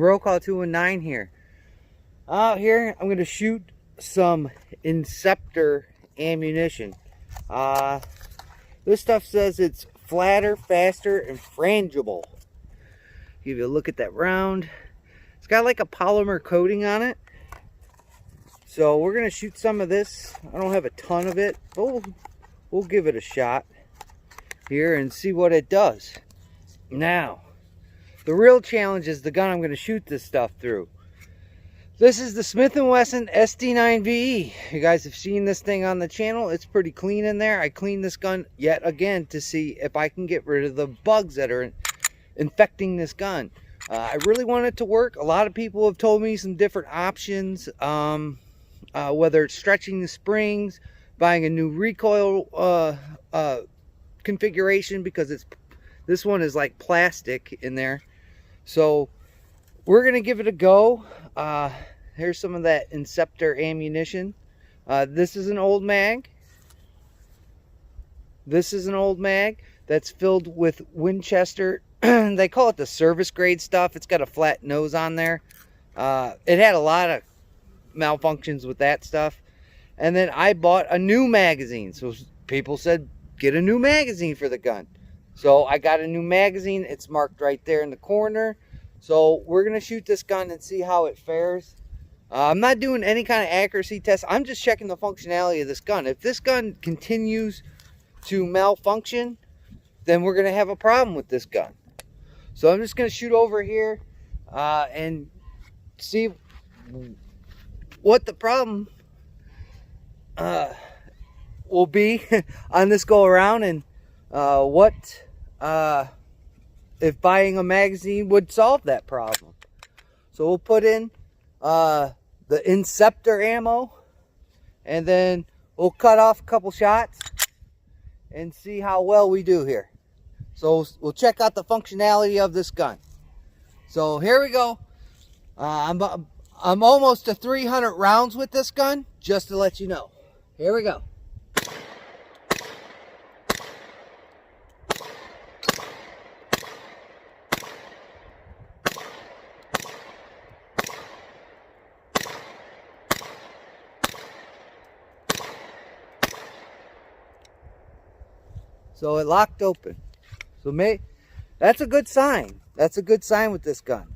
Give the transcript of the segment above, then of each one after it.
Roll Call 219 here. Out here, I'm going to shoot some Inceptor ammunition. This stuff says it's flatter, faster, and frangible. Give you a look at that round. It's got like a polymer coating on it. So we're going to shoot some of this. I don't have a ton of it, but we'll give it a shot here and see what it does. Now, the real challenge is the gun I'm going to shoot this stuff through. This is the Smith&Wesson SD9VE. You guys have seen this thing on the channel. It's pretty clean in there. I cleaned this gun yet again to see if I can get rid of the bugs that are infecting this gun. I really want it to work. A lot of people have told me some different options, whether it's stretching the springs, buying a new recoil configuration, because this one is like plastic in there. So we're gonna give it a go. Here's some of that Inceptor ammunition. This is an old mag. This is an old mag that's filled with Winchester. They call it the service grade stuff. It's got a flat nose on there. It had a lot of malfunctions with that stuff. And then I bought a new magazine. So people said, get a new magazine for the gun. So I got a new magazine. It's marked right there in the corner. So we're going to shoot this gun and see how it fares. I'm not doing any kind of accuracy test. I'm just checking the functionality of this gun. If this gun continues to malfunction, then we're going to have a problem with this gun. So I'm just going to shoot over here and see what the problem will be on this go around, and if buying a magazine would solve that problem. So we'll put in the Inceptor ammo, and then we'll cut off a couple shots and see how well we do here. So we'll check out the functionality of this gun. So here we go. I'm almost to 300 rounds with this gun, just to let you know. Here we go. So it locked open. So that's a good sign. That's a good sign with this gun.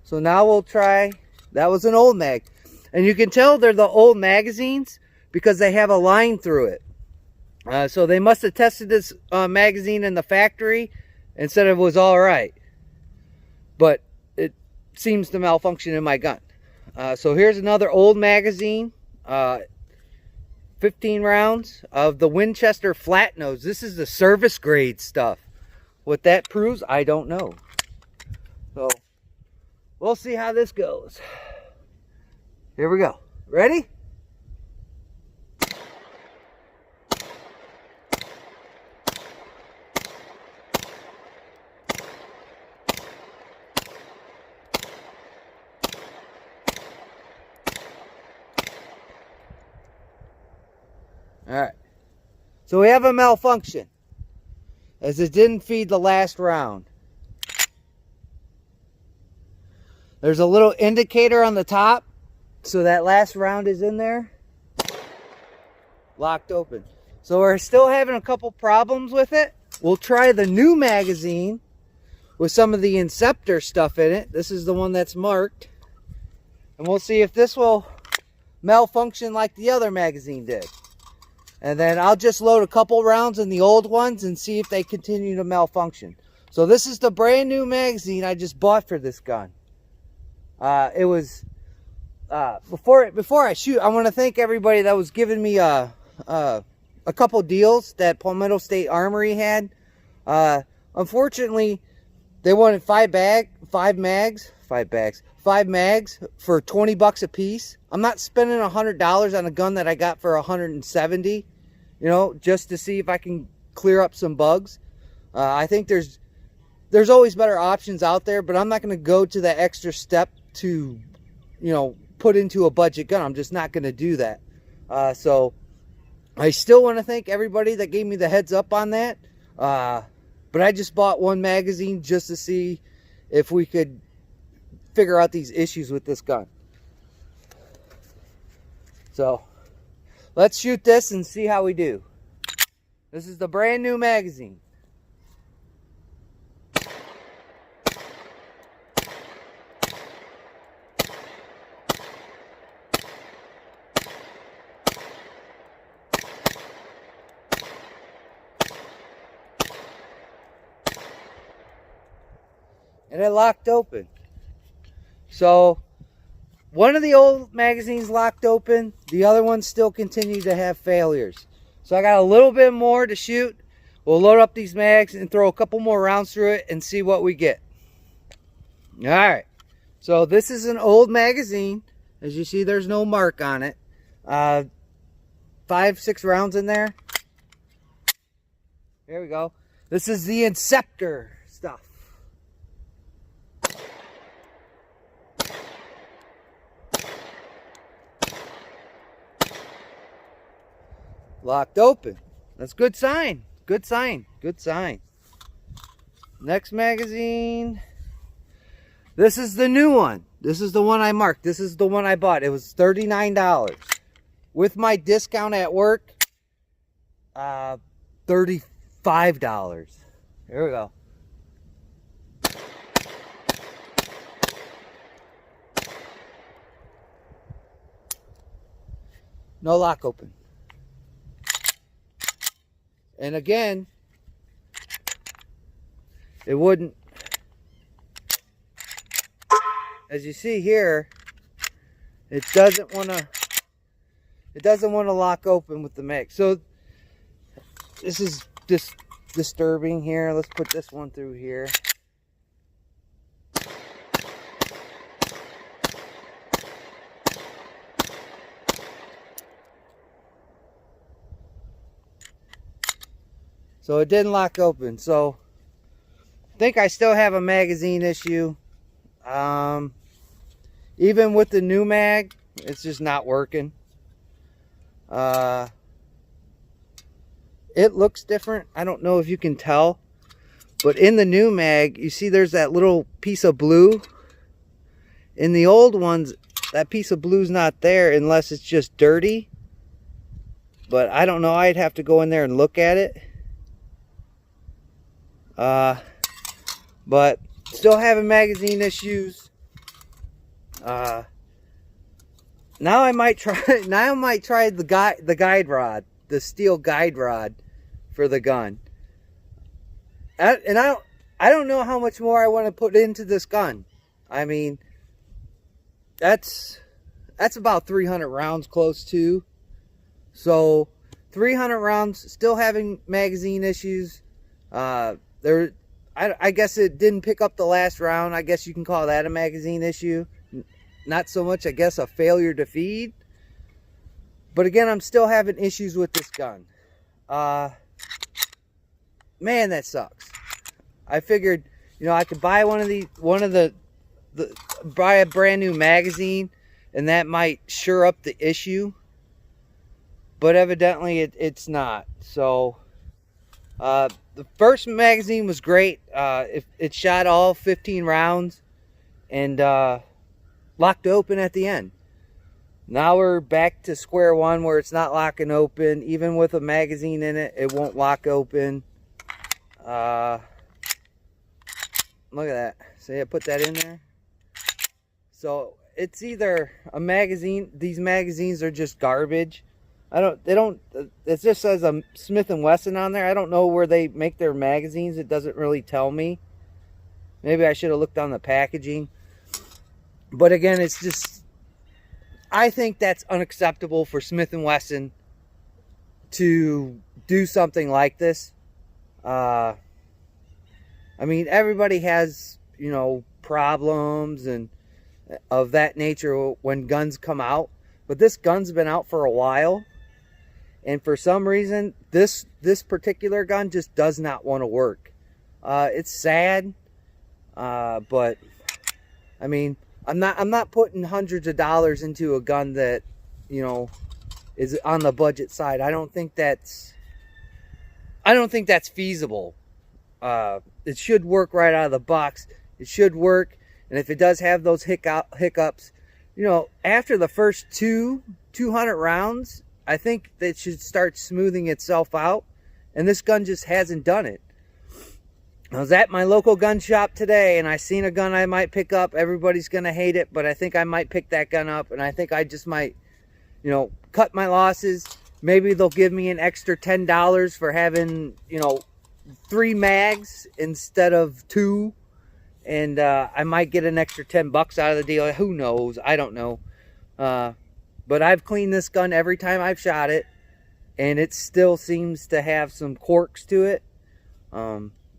So now we'll try. That was an old mag. And you can tell they're the old magazines because they have a line through it. So they must have tested this magazine in the factory and said it was all right. But it seems to malfunction in my gun. So here's another old magazine. 15 rounds of the Winchester flat nose. This is the service grade stuff. What that proves, I don't know. So we'll see how this goes. Here we go. Ready? All right, so we have a malfunction as it didn't feed the last round. There's a little indicator on the top, so that last round is in there, locked open. So we're still having a couple problems with it. We'll try the new magazine with some of the Inceptor stuff in it. This is the one that's marked, and we'll see if this will malfunction like the other magazine did. And then I'll just load a couple rounds in the old ones and see if they continue to malfunction. So this is the brand new magazine I just bought for this gun. It was before I shoot, I want to thank everybody that was giving me a couple deals that Palmetto State Armory had. Unfortunately, they wanted 5 mags for 20 bucks a piece. I'm not spending $100 on a gun that I got for 170, you know, just to see if I can clear up some bugs. I think there's always better options out there, but I'm not going to go to that extra step to, you know, put into a budget gun. I'm just not going to do that. So I still want to thank everybody that gave me the heads up on that. But I just bought one magazine just to see if we could figure out these issues with this gun. So let's shoot this and see how we do. This is the brand new magazine. And it locked open. So one of the old magazines locked open, the other ones still continue to have failures. So I got a little bit more to shoot. We'll load up these mags and throw a couple more rounds through it and see what we get. Alright, so this is an old magazine. As you see, there's no mark on it. 5-6 rounds in there. There we go. This is the Inceptor stuff. Locked open. That's good sign. Good sign. Good sign. Next magazine. This is the new one. This is the one I marked. This is the one I bought. It was $39. With my discount at work, $35. Here we go. No lock open. And again, it wouldn't, as you see here, it doesn't want to lock open with the mag. So this is just disturbing here. Let's put this one through here. So it didn't lock open. So I think I still have a magazine issue. Even with the new mag, it's just not working. It looks different. I don't know if you can tell, but in the new mag, you see there's that little piece of blue. In the old ones, that piece of blue is not there unless it's just dirty. But I don't know. I'd have to go in there and look at it. But still having magazine issues. Now I might try the guide rod, the steel guide rod for the gun. And I don't know how much more I want to put into this gun. I mean, that's about 300 rounds close to. So 300 rounds, still having magazine issues. I guess it didn't pick up the last round. I guess you can call that a magazine issue. Not so much, I guess, a failure to feed. But again, I'm still having issues with this gun. Man, that sucks. I figured, you know, I could buy buy a brand new magazine, and that might shore up the issue. But evidently, it's not. So, the first magazine was great. It shot all 15 rounds and locked open at the end. Now we're back to square one where it's not locking open. Even with a magazine in it, it won't lock open. Look at that. See, I put that in there. So it's either a magazine. These magazines are just garbage. It just says a Smith&Wesson on there. I don't know where they make their magazines. It doesn't really tell me. Maybe I should have looked on the packaging. But again, it's just, I think that's unacceptable for Smith&Wesson to do something like this. I mean, everybody has, you know, problems and of that nature when guns come out. But this gun's been out for a while. And for some reason, this particular gun just does not want to work. It's sad, but I mean, I'm not putting hundreds of dollars into a gun that, you know, is on the budget side. I don't think that's feasible. It should work right out of the box. It should work. And if it does have those hiccups, you know, after the first 200 rounds, I think that it should start smoothing itself out. And this gun just hasn't done it. I was at my local gun shop today, and I seen a gun I might pick up. Everybody's going to hate it, but I think I might pick that gun up. And I think I just might, you know, cut my losses. Maybe they'll give me an extra $10 for having, you know, 3 mags instead of 2. And I might get an extra $10 out of the deal. Who knows? I don't know. But I've cleaned this gun every time I've shot it, and it still seems to have some quirks to it.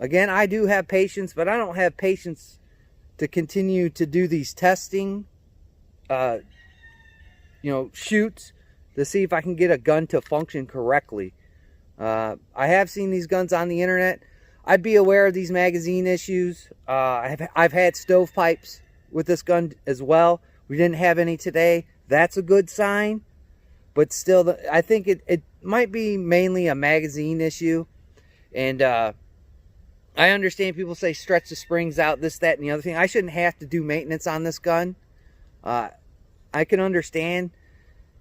Again, I do have patience, but I don't have patience to continue to do these testing, you know, shoots to see if I can get a gun to function correctly. I have seen these guns on the internet. I'd be aware of these magazine issues. I've had stovepipes with this gun as well. We didn't have any today. That's a good sign. But still, I think it might be mainly a magazine issue. And I understand people say stretch the springs out, this, that, and the other thing. I shouldn't have to do maintenance on this gun. I can understand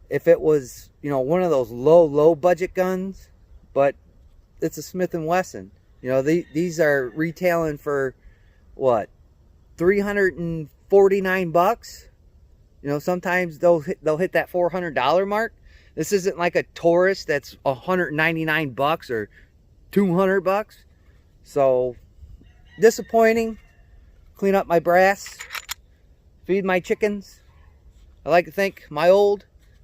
if it was, you know, one of those low budget guns. But it's a Smith&Wesson. You know, these are retailing for, what, $349? You know, sometimes they'll hit that $400 mark. This isn't like a Taurus that's $199 or $200. So, disappointing. Clean up my brass. Feed my chickens. I'd like to thank my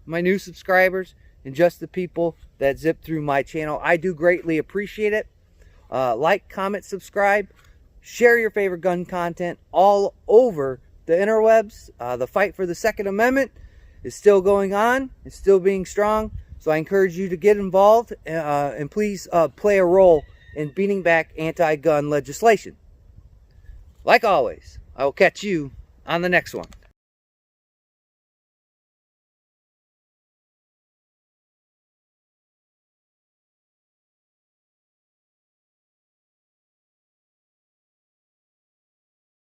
new subscribers, and just the people that zip through my channel. I do greatly appreciate it. Like, comment, subscribe. Share your favorite gun content all over the interwebs. The fight for the Second Amendment is still going on. It's still being strong. So I encourage you to get involved and please play a role in beating back anti-gun legislation. Like always, I will catch you on the next one.